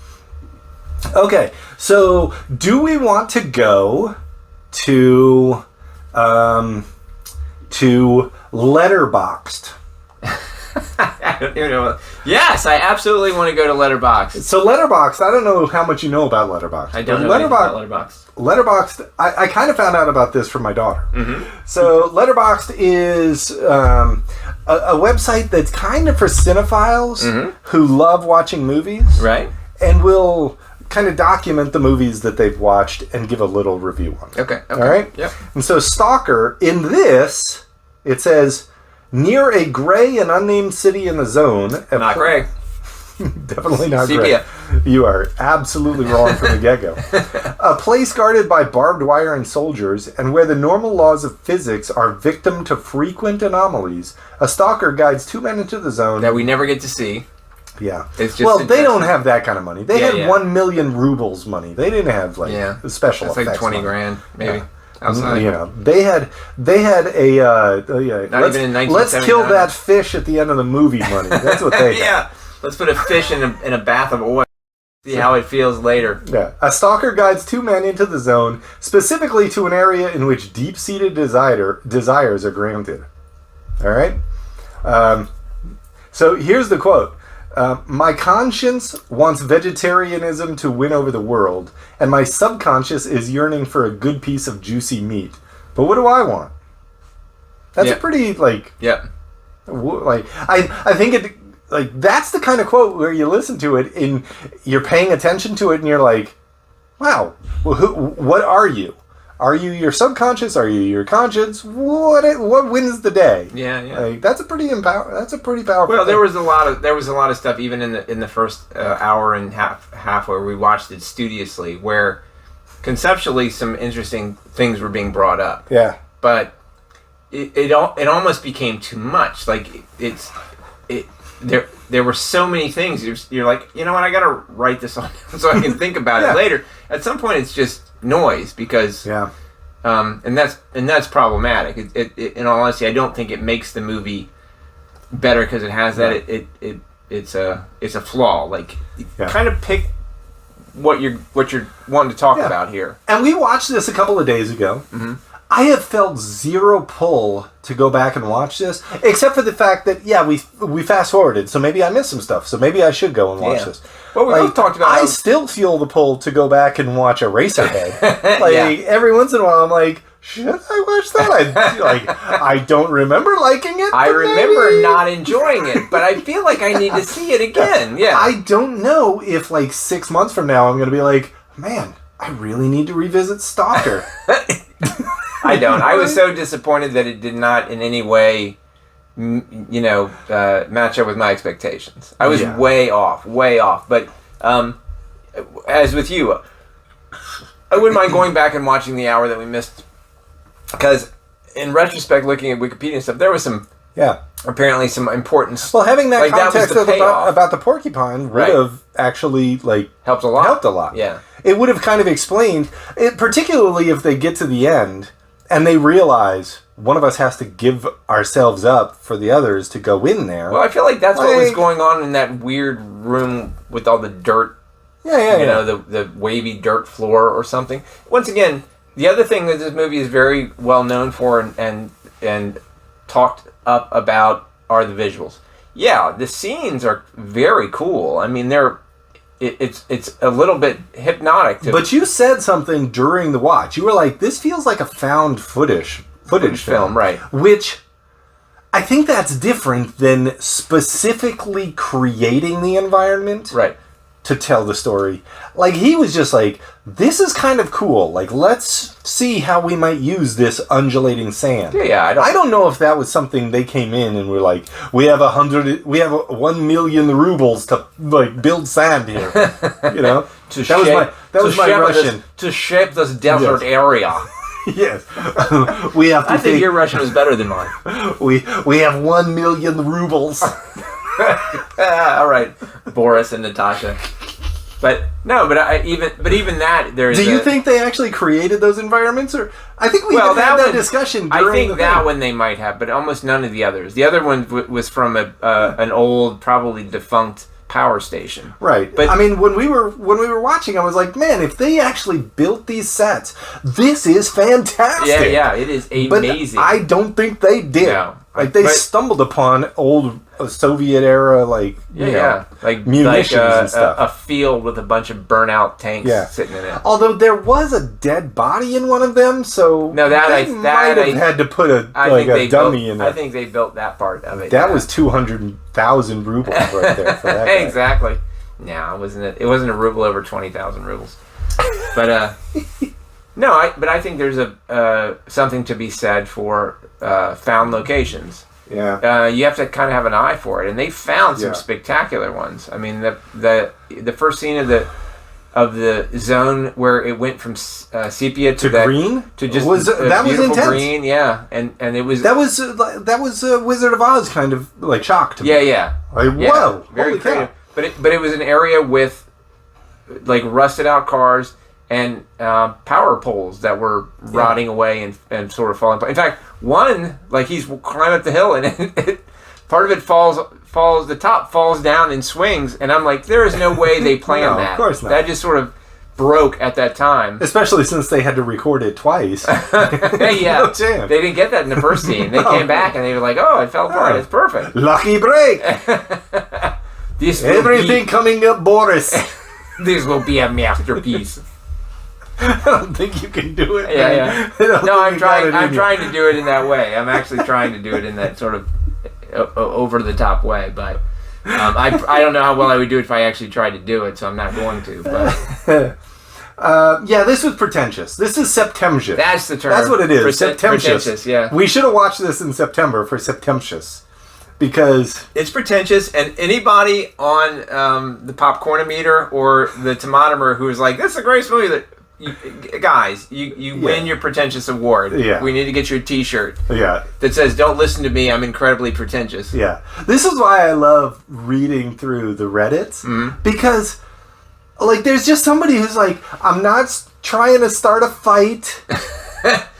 Okay, so do we want to go to Letterboxd? I don't even know. Yes, I absolutely want to go to Letterboxd. So Letterboxd, I don't know how much you know about Letterboxd. I don't know anything about Letterboxd. Letterboxd, I kind of found out about this from my daughter. So Letterboxd is a website that's kind of for cinephiles who love watching movies. Right. And will kind of document the movies that they've watched and give a little review on them. Okay. All right? Yep. And so Stalker, in this, it says, near a gray and unnamed city in the zone. Not gray. Definitely not Sepia. gray. You are absolutely wrong from the get-go. A place guarded by barbed wire and soldiers, and where the normal laws of physics are victim to frequent anomalies, a stalker guides two men into the zone that we never get to see. Yeah. It's just well, they don't have that kind of money. They had 1 million rubles money. They didn't have special That's effects. like 20 money. grand, maybe. Yeah. Outside. You know, they had a Not even in 1979. let's kill that fish at the end of the movie money. That's what they had. Let's put a fish in a bath of oil. See how it feels later. Yeah. A stalker guides 2 men into the zone, specifically to an area in which deep-seated desires are granted. All right? So here's the quote. My conscience wants vegetarianism to win over the world, and my subconscious is yearning for a good piece of juicy meat. But what do I want? That's a pretty, like... Yeah. Like, I think it... Like, that's the kind of quote where you listen to it and you're paying attention to it and you're like, wow, well, what are you? Are you your subconscious? Are you your conscience? What wins the day? Yeah. Like, that's a pretty powerful. Well, there was a lot of stuff even in the first hour and half where we watched it studiously, where conceptually some interesting things were being brought up. Yeah. But it almost became too much. Like there were so many things. You're like, you know what? I got to write this on so I can think about it later. At some point, it's just noise because and that's problematic. In all honesty, I don't think it makes the movie better because it has that. It's a flaw. Like kind of pick what you're wanting to talk about here. And we watched this a couple of days ago. Mm-hmm. I have felt zero pull to go back and watch this, except for the fact that we fast forwarded, so maybe I missed some stuff. So maybe I should go and watch this. Well, we both talked about. I still feel the pull to go back and watch Eraserhead. Every once in a while, I'm like, should I watch that? I don't remember liking it. I remember not enjoying it, but I feel like I need to see it again. Yeah. I don't know if 6 months from now I'm going to be like, man, I really need to revisit Stalker. I don't. I was so disappointed that it did not in any way, match up with my expectations. I was way off. But as with you, I wouldn't mind going back and watching the hour that we missed. Because in retrospect, looking at Wikipedia and stuff, there was some apparently some importance. Well, having that context about the porcupine would have actually helped a lot. Helped a lot. Yeah, it would have kind of explained it, particularly if they get to the end and they realize one of us has to give ourselves up for the others to go in there. Well, I feel like that's what was going on in that weird room with all the dirt. The wavy dirt floor or something. Once again, the other thing that this movie is very well known for and talked up about are the visuals. Yeah, the scenes are very cool. I mean, it's a little bit hypnotic. But you said something during the watch. You were like, this feels like a found footage film, right? Which I think that's different than specifically creating the environment, right, to tell the story. He was just like, this is kind of cool. Let's see how we might use this undulating sand. Yeah. I don't know if that was something they came in and were like, we have 1 million rubles to build sand here. That was my Russian. To shape this desert area. Yes. We have to I think your Russian is better than mine. We have 1 million rubles. All right, Boris and Natasha. But even that there's. Do you think they actually created those environments, or I think we had that discussion. I think that one they might have, but almost none of the others. The other one was from an old, probably defunct power station. Right. But I mean, when we were watching, I was like, man, if they actually built these sets, this is fantastic. Yeah, it is amazing. But I don't think they did. No. They stumbled upon old Soviet era, munitions and stuff. A field with a bunch of burnout tanks sitting in it. Although there was a dead body in one of them, so no, they might have had to put a dummy in it. I think they built that part of it. That was 200,000 rubles right there for that guy. Exactly. No, it wasn't a ruble over 20,000 rubles. But but I think there's something to be said for found locations. Yeah. You have to kind of have an eye for it, and they found some spectacular ones. I mean, the first scene of the zone where it went from sepia to green to just that was intense. Green, and it was that was Wizard of Oz kind of shock to me. Yeah. Whoa, very holy creative. cow. but it was an area with like rusted out cars and power poles that were rotting away and sort of falling apart. In fact, one, like he's climbing up the hill and part of it falls, the top falls down and swings, and I'm like, there is no way they planned that. Of course not. That just sort of broke at that time. Especially since they had to record it twice. Yeah. No chance. They didn't get that in the first scene. They came back and they were like, oh, it fell apart. It's perfect. Lucky break. Everything coming up, Boris. This will be a masterpiece. I don't think you can do it. Yeah. No, I'm trying to do it in that way. I'm actually trying to do it in that sort of over the top way, but I don't know how well I would do it if I actually tried to do it, so I'm not going to. But this was pretentious. This is Septemtious. That's the term. That's what it is. Septemtious. Yeah. We should have watched this in September for Septemtious, because it's pretentious, and anybody on the popcornometer or the tomatometer who is like, "This is the greatest movie," that guys, you win your pretentious award. Yeah. We need to get you a T-shirt. Yeah. That says, "Don't listen to me. I'm incredibly pretentious." Yeah. This is why I love reading through the Reddits, because, like, there's just somebody who's like, I'm not trying to start a fight.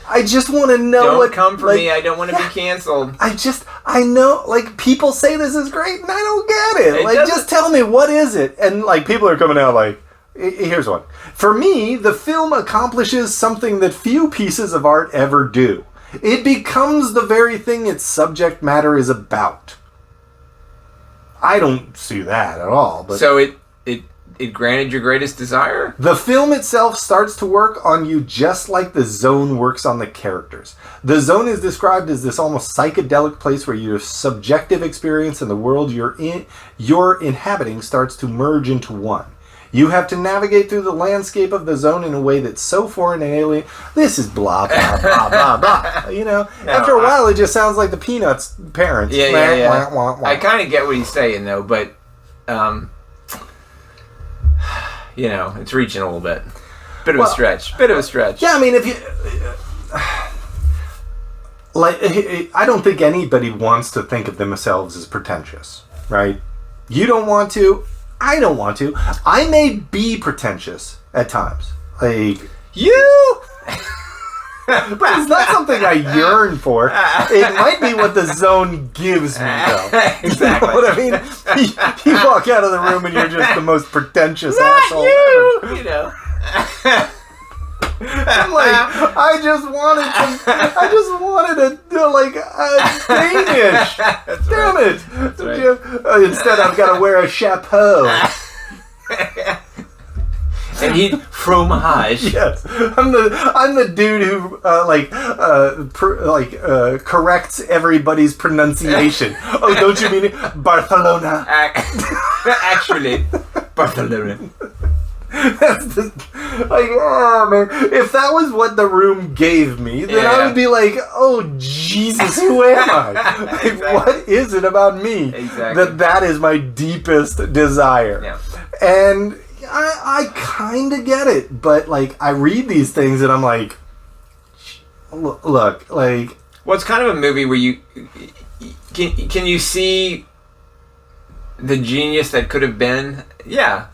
I just want to know Don't come for me. I don't want to be canceled. I know, like, people say this is great, and I don't get it. Like, just tell me, what is it? And, like, people are coming out like, here's one. For me, the film accomplishes something that few pieces of art ever do. It becomes the very thing its subject matter is about. I don't see that at all. But so it granted your greatest desire? The film itself starts to work on you just like the zone works on the characters. The zone is described as this almost psychedelic place where your subjective experience and the world you're inhabiting starts to merge into one. You have to navigate through the landscape of the zone in a way that's so foreign and alien. This is blah, blah, blah, blah, blah. You know, after a while, it just sounds like the Peanuts parents. Yeah. I kind of get what he's saying, though, but, you know, it's reaching a little bit. Bit of a stretch. Yeah, I mean, if you... like, I don't think anybody wants to think of themselves as pretentious, right? You don't want to. I don't want to. I may be pretentious at times. Like, you? But it's not something I yearn for. It might be what the zone gives me, though. Exactly. You know what I mean? You walk out of the room and you're just the most pretentious asshole you! ever. You know. I'm like, I just wanted a Danish. That's Damn right. it. That's right. Instead, I've got to wear a chapeau. And eat fromage. Yes, I'm the dude who corrects everybody's pronunciation. Oh, don't you mean Barcelona? Actually, Barcelona. That's oh man! If that was what the room gave me, then I would be like, "Oh Jesus, who am I? Like, exactly. What is it about me that is my deepest desire?" Yeah. And I kind of get it, but like I read these things and I'm like, look, like. Well, it's kind of a movie where you can you see the genius that could have been? Yeah.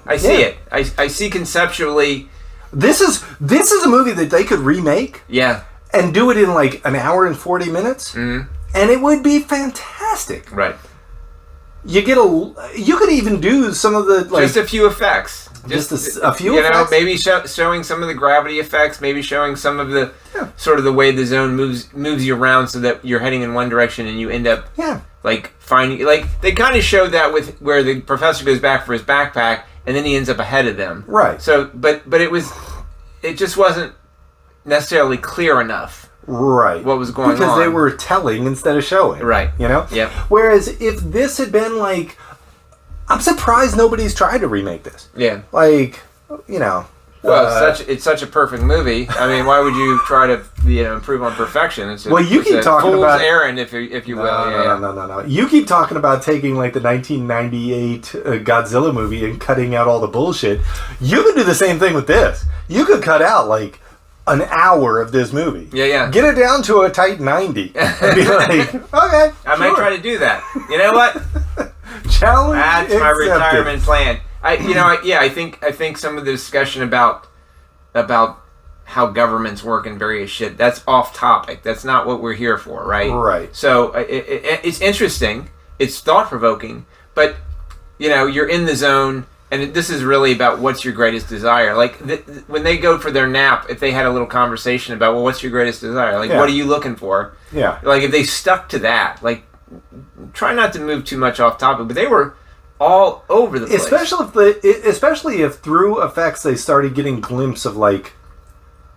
I see it. I see conceptually. This is a movie that they could remake. Yeah. And do it in like an hour and 40 minutes. Mm-hmm. And it would be fantastic. Right. You could even do some of the just a few effects. Just a few effects. You know, maybe showing some of the gravity effects, maybe showing some of the sort of the way the zone moves you around so that you're heading in one direction and you end up like finding, like they kind of showed that with where the professor goes back for his backpack and then he ends up ahead of them. Right. So, but it just wasn't necessarily clear enough. Right. What was going on. Because they were telling instead of showing. Right. You know? Yep. Whereas if this had been like, I'm surprised nobody's tried to remake this. Yeah. Like, you know. Well, it's such a perfect movie. I mean, why would you try to improve on perfection? It's you keep talking fool's about errand, if you will. No. You keep talking about taking like the 1998 Godzilla movie and cutting out all the bullshit. You could do the same thing with this. You could cut out like an hour of this movie. Yeah. Get it down to a tight 90. And be like, okay. I might try to do that. You know what? Challenge That's my accepted. retirement plan. I think some of the discussion about how governments work and various shit, that's off topic. That's not what we're here for, right? Right. So it's interesting. It's thought provoking, but you're in the zone. And this is really about what's your greatest desire. Like, when they go for their nap, if they had a little conversation about, well, what's your greatest desire? Like, what are you looking for? Yeah. Like, if they stuck to that, like, try not to move too much off topic. But they were all over the place. Especially if through effects they started getting glimpse of, like,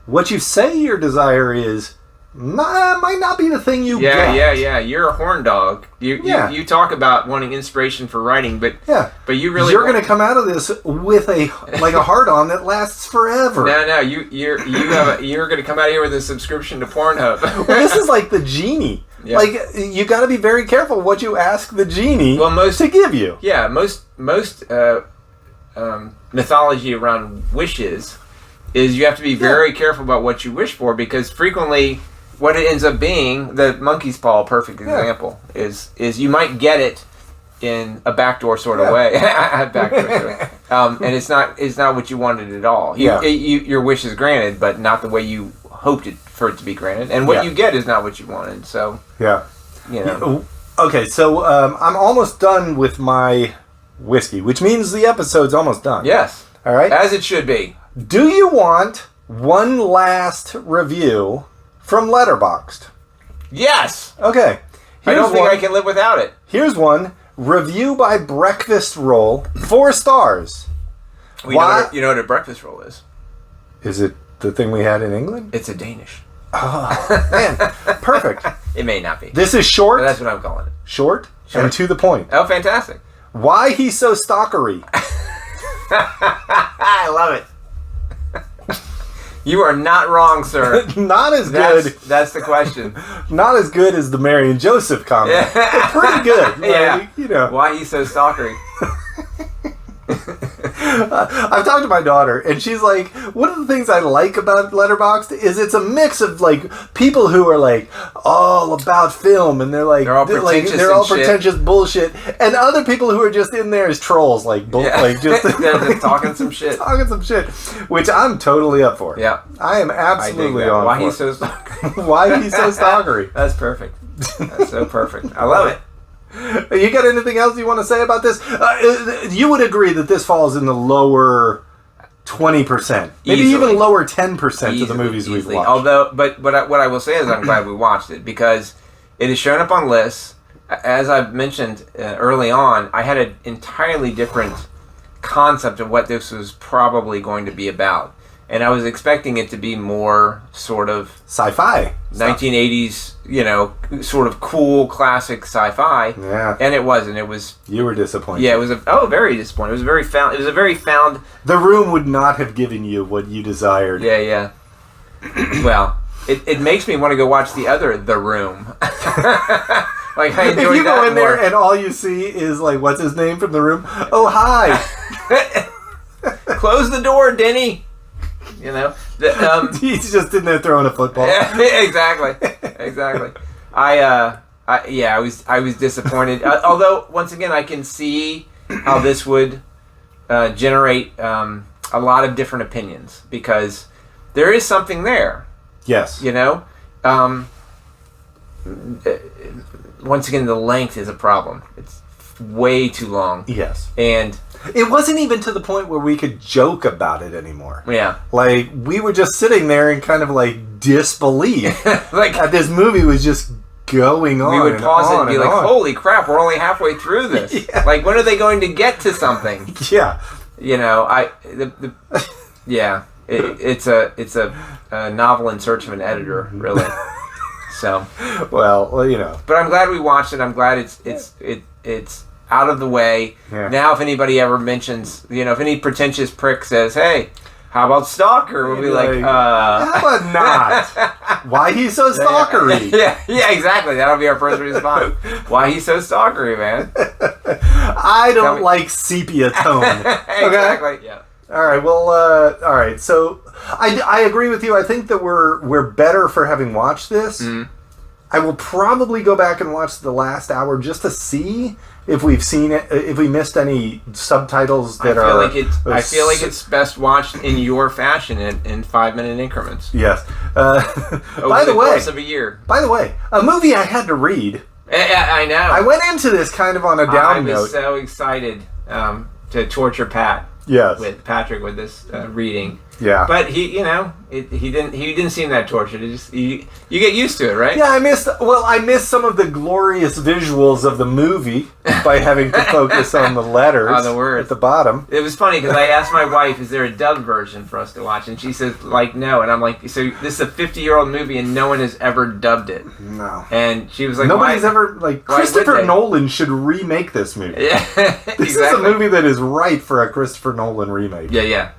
what you say your desire is might not be the thing you get. Yeah. You're a horn dog. You talk about wanting inspiration for writing, but you really you're going to come out of this with a heart on that lasts forever. No, you're going to come out of here with a subscription to Pornhub. Well, this is like the genie. Yeah. Like, you got to be very careful what you ask the genie to give you. Yeah, most mythology around wishes is you have to be very careful about what you wish for, because frequently what it ends up being, the monkey's paw, perfect example, is you might get it in a backdoor sort of way, and it's not what you wanted at all. Your wish is granted, but not the way you hoped it for it to be granted, and what you get is not what you wanted. So Okay, so I'm almost done with my whiskey, which means the episode's almost done. Yes. All right. As it should be. Do you want one last review from Letterboxd? Yes. Okay. I don't think I can live without it. Here's one. Review by Breakfast Roll. 4 stars. You know what a breakfast roll is? Is it the thing we had in England? It's a Danish. Oh, man. Perfect. It may not be. This is short. But that's what I'm calling it. Short and to the point. Oh, fantastic. Why he's so stalkery. I love it. You are not wrong, sir. Not as good. That's the question. Not as good as the Mary and Joseph comment. But pretty good. Yeah. Why he's so stalkery. I've talked to my daughter, and she's like, one of the things I like about Letterboxd is it's a mix of, like, people who are, like, all about film, and they're all pretentious bullshit, and other people who are just in there as trolls, they're just talking some shit. Which I'm totally up for. Yeah. I am absolutely on Why he's so stalkery. Why he's so stalkery. That's perfect. That's so perfect. I love it. You got anything else you want to say about this? You would agree that this falls in the lower 20%, maybe even lower 10% of the movies we've watched. Although, but what I will say is I'm glad we watched it, because it has shown up on lists. As I've mentioned early on, I had an entirely different concept of what this was probably going to be about. And I was expecting it to be more sort of sci-fi 1980s, sort of cool classic sci-fi. Yeah. And it wasn't. It was. You were disappointed. Yeah, it was very disappointed. It was a very found. The Room would not have given you what you desired. Yeah. Well, it makes me want to go watch the Room. Like, I enjoyed if you go in more. there and all you see is, like, what's his name from The Room? Oh, hi. Close the door, Denny. He's just in there throwing a football. Yeah, exactly. I was disappointed. Although, once again, I can see how this would generate a lot of different opinions, because there is something there. Yes. Once again, the length is a problem. It's way too long. Yes. And it wasn't even to the point where we could joke about it anymore. Yeah. Like, we were just sitting there in kind of, like, disbelief. That this movie was just going on. We would pause it and be like, holy crap, we're only halfway through this. Yeah. Like, when are they going to get to something? Yeah. It's a novel in search of an editor, really. So. Well, But I'm glad we watched it. I'm glad it's out of the way. Yeah. Now, if anybody ever mentions, if any pretentious prick says, hey, how about Stalker? We'll be like, how about not? Why he's so stalkery? Yeah, exactly. That'll be our first response. Why he's so stalkery, man? I don't like sepia tone. Exactly. Okay? Yeah. All right. Well. All right. So I agree with you. I think that we're better for having watched this. I will probably go back and watch the last hour just to see if we've seen it, if we missed any subtitles that I feel like it's best watched in your fashion in 5-minute increments. Yes. Over the course of a year. By the way, a movie I had to read. I know. I went into this kind of on a down note. I was so excited to torture Patrick with this reading. Yeah, but he didn't seem that tortured. You get used to it, right? Yeah, I missed some of the glorious visuals of the movie by having to focus on the letters on the words at the bottom. It was funny because I asked my wife, "Is there a dubbed version for us to watch?" And she says, "Like no." And I'm like, "So this is a 50-year-old movie and no one has ever dubbed it?" No. And she was like, "Nobody's ever Christopher Nolan should remake this movie." Yeah, this is a movie that is ripe for a Christopher Nolan remake. Yeah.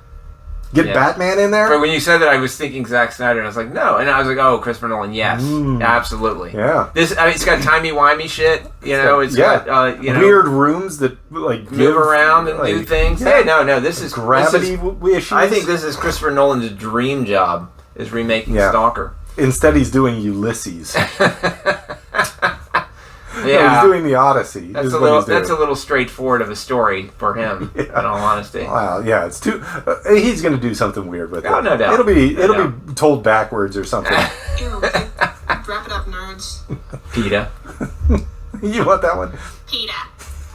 Get Batman in there? But when you said that, I was thinking Zack Snyder, and I was like, no. And I was like, oh, Christopher Nolan, yes. Absolutely. Yeah. It's got timey-wimey shit, it's got, weird rooms that, move around and do things. Yeah. Hey, no, this is... Gravity issues. I think this is Christopher Nolan's dream job, is remaking Stalker. Instead, he's doing Ulysses. Yeah, he's doing the Odyssey. That's a little straightforward of a story for him. In all honesty. Wow, yeah, it's too. He's going to do something weird with it. Oh, no doubt. It'll be told backwards or something. Ew, wrap it up, nerds. PETA. You want that one? PETA,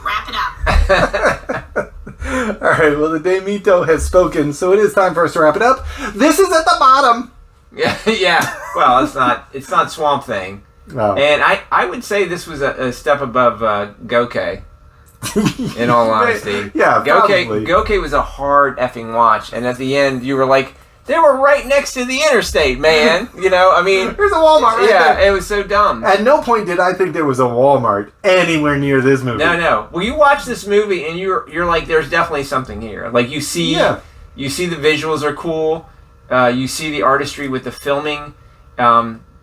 wrap it up. All right. Well, the Demito has spoken, so it is time for us to wrap it up. This is at the bottom. Yeah. Well, it's not Swamp Thing. No. And I would say this was a step above Gokey, in all honesty. Yeah, probably. Gokey was a hard effing watch, and at the end you were like, they were right next to the interstate, man. There's a Walmart right there. Yeah, it was so dumb. At no point did I think there was a Walmart anywhere near this movie. No. Well, you watch this movie and you're like, there's definitely something here. Like you see the visuals are cool. You see the artistry with the filming.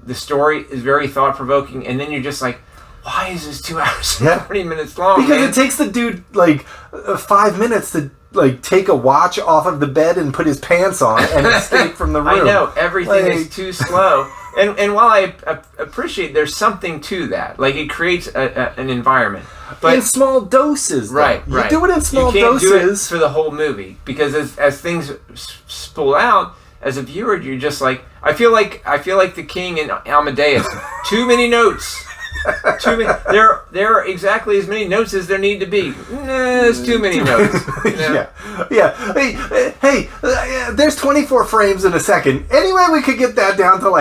The story is very thought-provoking, and then you're just like, why is this 2 hours and 40 minutes long? Because it takes the dude, 5 minutes to, take a watch off of the bed and put his pants on and escape from the room. I know. Everything is too slow. And while I appreciate there's something to that, it creates an environment. But in small doses, though. Right. You do it in small doses. You can't do it for the whole movie, because as things spool out, as a viewer, you're just like, I feel like the king in Amadeus. Too many notes. Too many. There are exactly as many notes as there need to be. There's too many notes. Yeah. Hey, there's 24 frames in a second. Anyway, we could get that down to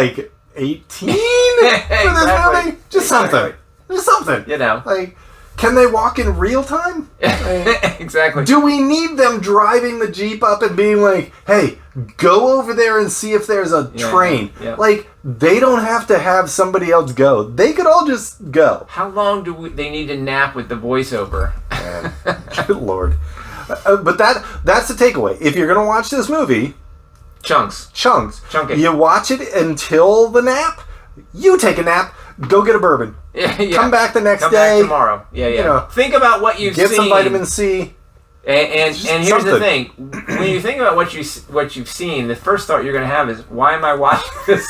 18 for this movie. Just something. Can they walk in real time? Exactly. Do we need them driving the Jeep up and being like, hey, go over there and see if there's a train? Yeah. They don't have to have somebody else go. They could all just go. How long do they need to nap with the voiceover? Good Lord. But that's the takeaway. If you're going to watch this movie... Chunk it. You watch it until the nap. You take a nap. Go get a bourbon. Yeah. Come back the next day. Come back tomorrow. Yeah. Think about what you've seen. Get some vitamin C. And here's the thing: when you think about what you've seen, the first thought you're going to have is, "Why am I watching this?"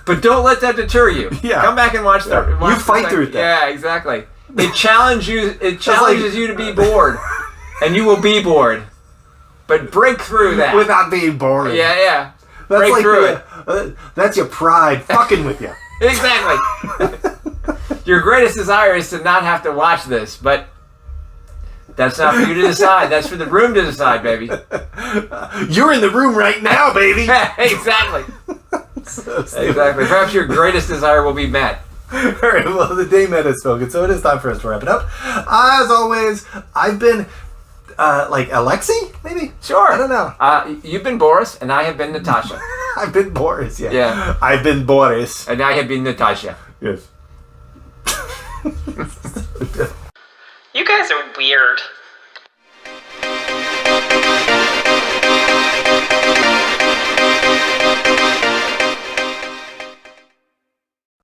but don't let that deter you. Yeah. Come back and watch the. You fight through that. Yeah, exactly. It challenges you to be bored, and you will be bored. But break through that without being bored. Yeah. That's break through it. That's your pride fucking with you. Exactly. Your greatest desire is to not have to watch this, but that's not for you to decide. That's for the room to decide, baby. You're in the room right now, baby. Exactly. Exactly. Perhaps your greatest desire will be met. All right, well, the day met has spoken, so it is time for us to wrap it up. As always, I've been... Alexei, maybe? Sure. I don't know. You've been Boris, and I have been Natasha. I've been Boris, yeah. Yeah. I've been Boris. And I have been Natasha. Yes. You guys are weird.